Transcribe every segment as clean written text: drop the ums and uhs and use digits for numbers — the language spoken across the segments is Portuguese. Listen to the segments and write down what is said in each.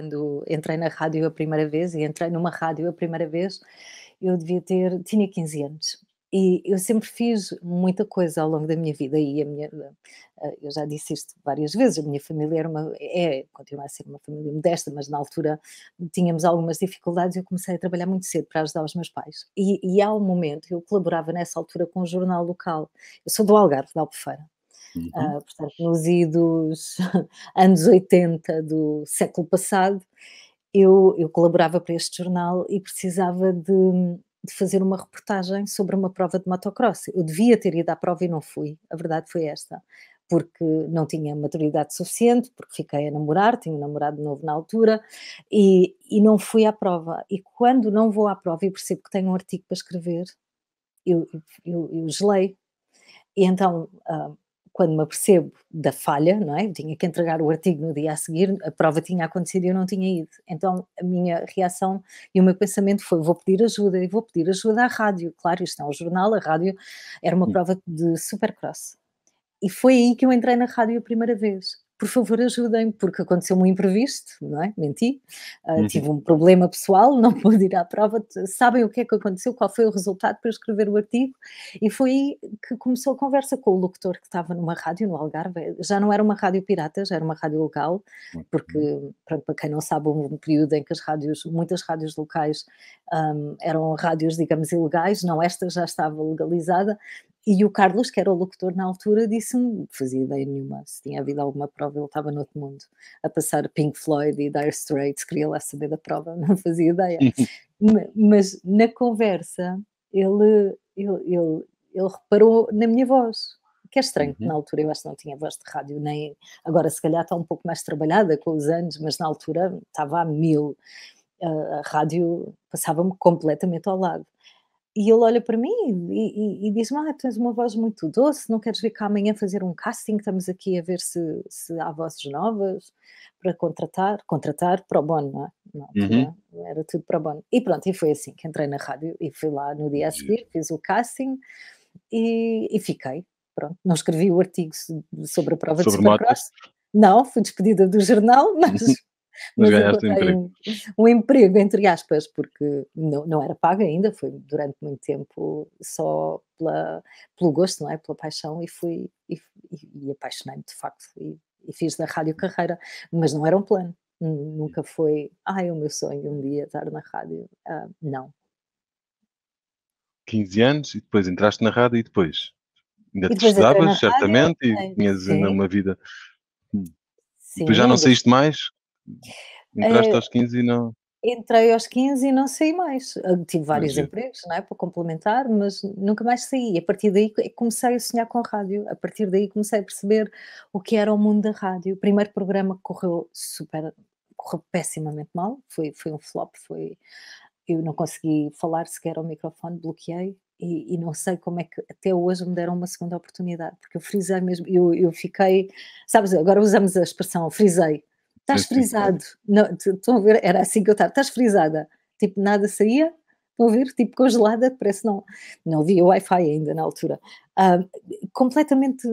quando entrei na rádio a primeira vez, e entrei numa rádio a primeira vez, eu tinha 15 anos. E eu sempre fiz muita coisa ao longo da minha vida e eu já disse isto várias vezes, a minha família continua a ser uma família modesta, mas na altura tínhamos algumas dificuldades e eu comecei a trabalhar muito cedo para ajudar os meus pais. E há um momento, eu colaborava nessa altura com um jornal local. Eu sou do Algarve, da Albufeira. Uhum. Portanto, nos idos anos 80 do século passado, eu colaborava para este jornal e precisava de fazer uma reportagem sobre uma prova de motocross. Eu devia ter ido à prova e não fui, a verdade foi esta, porque não tinha maturidade suficiente, porque fiquei a namorar, tinha um namorado novo na altura, e não fui à prova. E quando não vou à prova e percebo que tenho um artigo para escrever, eu gelei. E então, quando me apercebo da falha, não é, eu tinha que entregar o artigo no dia a seguir, a prova tinha acontecido e eu não tinha ido. Então a minha reação e o meu pensamento foi: "Vou pedir ajuda e vou pedir ajuda à rádio". Claro, isto é um jornal, a rádio era uma Hum. prova de supercross. E foi aí que eu entrei na rádio a primeira vez. Por favor, ajudem-me, porque aconteceu-me um imprevisto, não é? Menti. Uhum. Tive um problema pessoal, não pude ir à prova. Sabem o que é que aconteceu? Qual foi o resultado para eu escrever o artigo? E foi aí que começou a conversa com o locutor que estava numa rádio no Algarve. Já não era uma rádio pirata, já era uma rádio local, porque, Ok. pronto, para quem não sabe, houve um período em que muitas rádios locais, eram rádios, digamos, ilegais. Não, esta já estava legalizada. E o Carlos, que era o locutor na altura, disse-me, não fazia ideia nenhuma, se tinha havido alguma prova, ele estava noutro mundo, a passar Pink Floyd e Dire Straits, queria lá saber da prova, não fazia ideia. Mas na conversa, ele reparou na minha voz, que é estranho, na Uhum. altura eu acho que não tinha voz de rádio, nem agora se calhar está um pouco mais trabalhada com os anos, mas na altura estava a mil, a rádio passava-me completamente ao lado. E ele olha para mim e diz-me: "Ah, tens uma voz muito doce, não queres vir cá amanhã fazer um casting? Estamos aqui a ver se há vozes novas para contratar pro bono", não é? Na Uhum. altura era tudo pro bono. E pronto, e foi assim que entrei na rádio e fui lá no dia a Giro. seguir, fiz o casting e fiquei. Pronto, não escrevi o artigo sobre a prova de Sobre motas, Supercross, não, fui despedida do jornal, mas mas mas ganhaste um encontrei emprego. um emprego, entre aspas, porque não era pago ainda, foi durante muito tempo só pelo gosto, não é, pela paixão, e apaixonei-me de facto, e fiz da rádio carreira, mas não era um plano, nunca foi: "Ai, é o meu sonho um dia estar na rádio", não. 15 anos e depois entraste na rádio e depois? Ainda E te depois entrei na estudavas, rádio, certamente, e tinhas ainda sim, uma vida. Hum. Depois já sim, não ainda saíste mais? Entraste eh aos 15 e não. Entrei aos 15 e não saí mais. Tive Ah, vários giro. empregos, não é, para complementar, mas nunca mais saí. E a partir daí comecei a sonhar com rádio. A partir daí comecei a perceber o que era o mundo da rádio. O primeiro programa correu pessimamente mal, foi um flop, eu não consegui falar sequer ao microfone, bloqueei, e não sei como é que até hoje me deram uma segunda oportunidade, porque eu frisei mesmo, eu fiquei, sabes, agora usamos a expressão frisei. Sim, "Estás sim. frisado", não, estão a ver? Era assim que eu estava, "Estás frisada", tipo nada saía, estão a ver? Tipo congelada, parece não havia Wi-Fi ainda na altura. Ah, completamente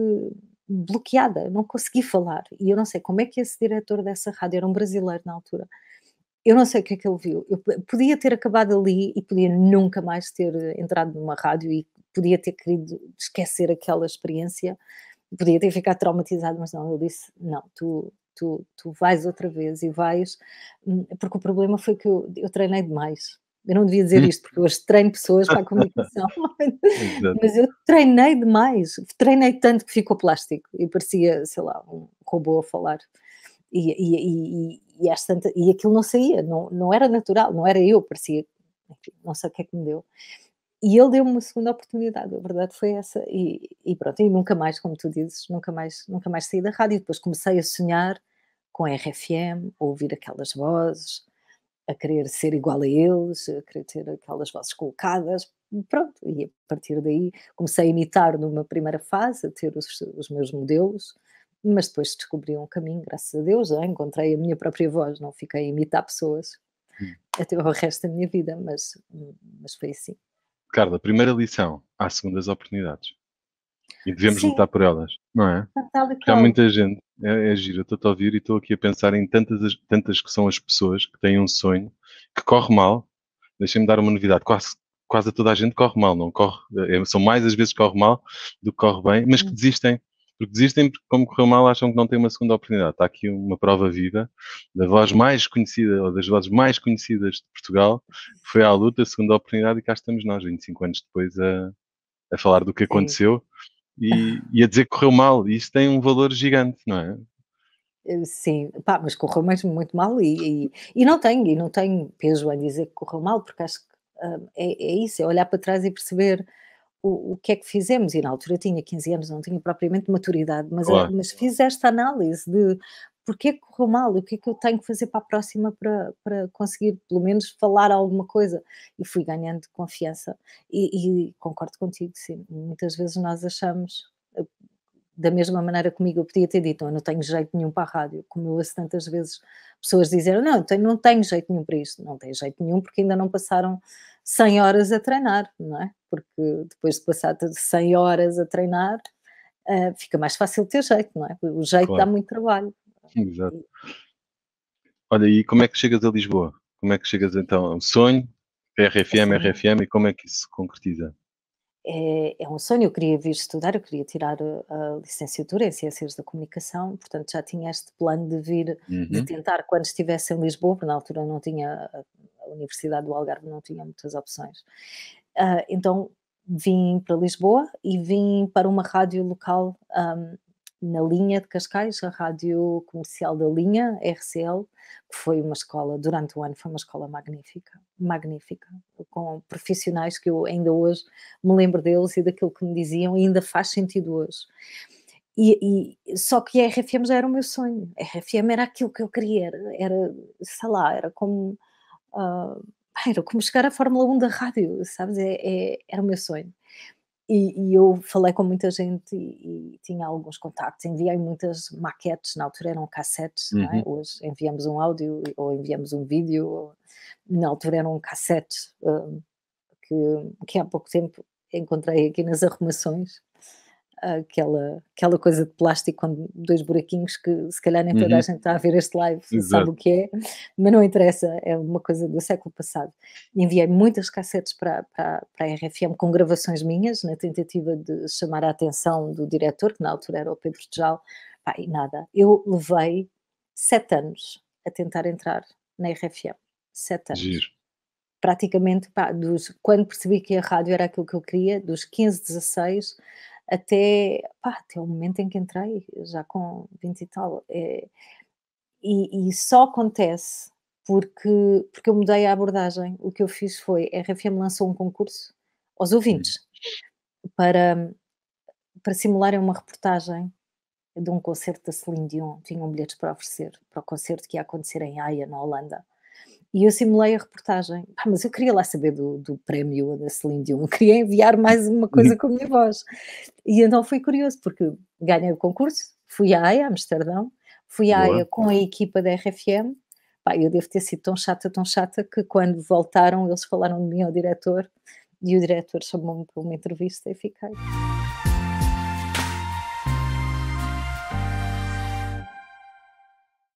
bloqueada, não consegui falar, e eu não sei como é que esse diretor dessa rádio, era um brasileiro na altura, eu não sei o que é que ele viu. Eu podia ter acabado ali e podia nunca mais ter entrado numa rádio e podia ter querido esquecer aquela experiência, podia ter ficado traumatizado, mas não, ele disse: "Não, tu vais outra vez e vais", porque o problema foi que eu treinei demais. Eu não devia dizer Hum. isto, porque hoje treino pessoas para a comunicação, Exato. mas eu treinei demais, treinei tanto que ficou plástico e parecia, sei lá, um robô a falar. E às tantas, e aquilo não saía, não era natural, não era eu, parecia, enfim, não sei o que é que me deu. E ele deu-me uma segunda oportunidade, a verdade foi essa, e pronto, e nunca mais, como tu dizes, nunca mais saí da rádio. Depois comecei a sonhar com a RFM, a ouvir aquelas vozes, a querer ser igual a eles, a querer ter aquelas vozes colocadas, pronto, e a partir daí comecei a imitar numa primeira fase, a ter os meus modelos, mas depois descobri um caminho, graças a Deus, encontrei a minha própria voz, não fiquei a imitar pessoas Hum. até o resto da minha vida, mas foi assim. Carla, primeira lição: há segundas oportunidades e devemos Sim, lutar por elas, não é? tal e Porque há qual. muita gente. é giro, eu estou-te a ouvir e estou aqui a pensar em tantas que são as pessoas que têm um sonho que corre mal. Deixa-me dar uma novidade, quase a toda a gente corre mal, não corre, são mais as vezes que corre mal do que corre bem, mas que Hum, desistem. Porque desistem porque como correu mal acham que não têm uma segunda oportunidade. Está aqui uma prova viva da voz mais conhecida ou das vozes mais conhecidas de Portugal, que foi à luta, segunda oportunidade e cá estamos nós, 25 anos depois a falar do que sim. aconteceu e a dizer que correu mal. E isso tem um valor gigante, não é? Sim, pá, mas correu mesmo muito mal e não tenho peso em dizer que correu mal, porque acho que, é isso, é olhar para trás e perceber o que é que fizemos. E na altura eu tinha 15 anos, não tinha propriamente maturidade, Claro, mas fiz esta análise de porque é que correu mal, o que é que eu tenho que fazer para a próxima para conseguir pelo menos falar alguma coisa. E fui ganhando confiança e concordo contigo, sim, muitas vezes nós achamos, da mesma maneira comigo eu podia ter dito: "Eu não tenho jeito nenhum para a rádio", como eu ouço tantas vezes pessoas dizerem: "Não tenho jeito nenhum para isto", não tem jeito nenhum porque ainda não passaram 100 horas a treinar, não é? Porque depois de passar 100 horas a treinar, fica mais fácil ter jeito, não é? O jeito dá claro, muito trabalho. exato. E Olha, e como é que chegas a Lisboa? Como é que chegas então ao sonho, RFM, assim, RFM e como é que isso se concretiza? é um sonho, eu queria vir estudar, eu queria tirar a licenciatura em Ciências da Comunicação, portanto já tinha este plano de vir, de Uhum, tentar quando estivesse em Lisboa, porque na altura não tinha, a Universidade do Algarve não tinha muitas opções. Então vim para Lisboa e vim para uma rádio local, na Linha de Cascais, a Rádio Comercial da Linha, RCL, que foi uma escola, durante o ano foi uma escola magnífica, magnífica, com profissionais que eu ainda hoje me lembro deles e daquilo que me diziam e ainda faz sentido hoje. Só que a RFM já era o meu sonho, a RFM era aquilo que eu queria, sei lá, ah, era como chegar à Fórmula 1 da rádio, sabes? Era o meu sonho. E eu falei com muita gente e tinha alguns contactos, enviei muitas maquetes, na altura eram cassetes, não é? uhum. Hoje enviamos um áudio ou enviamos um vídeo, na altura eram cassetes, que há pouco tempo encontrei aqui nas arrumações, aquela coisa de plástico com 2 buraquinhos que se calhar nem toda a Uhum, gente está a ver este live sabe exato. o que é, mas não interessa, é uma coisa do século passado. Enviei muitas cassetes para a RFM com gravações minhas, na tentativa de chamar a atenção do diretor, que na altura era o Pedro Tejal, pá, e nada. Eu levei 7 anos a tentar entrar na RFM, 7 anos. Giro. Praticamente, pá, quando percebi que a rádio era aquilo que eu queria, dos 15, 16 até o momento em que entrei, já com 20 e tal. E só acontece porque eu mudei a abordagem. O que eu fiz foi, a RFM lançou um concurso aos Uhum. ouvintes para simularem uma reportagem de um concerto da Celine Dion. Tinham bilhetes para oferecer para o concerto que ia acontecer em Haia, na Holanda. E eu simulei a reportagem. Pá, mas eu queria lá saber do prémio da Celine Dion, eu queria enviar mais uma Uhum. coisa com a minha voz. E então foi curioso, porque ganhei o concurso, fui à Haia, Amsterdão, fui à Boa. Haia com a equipa da RFM. Pá, eu devo ter sido tão chata, que quando voltaram eles falaram de mim ao diretor, e o diretor chamou-me para uma entrevista e fiquei.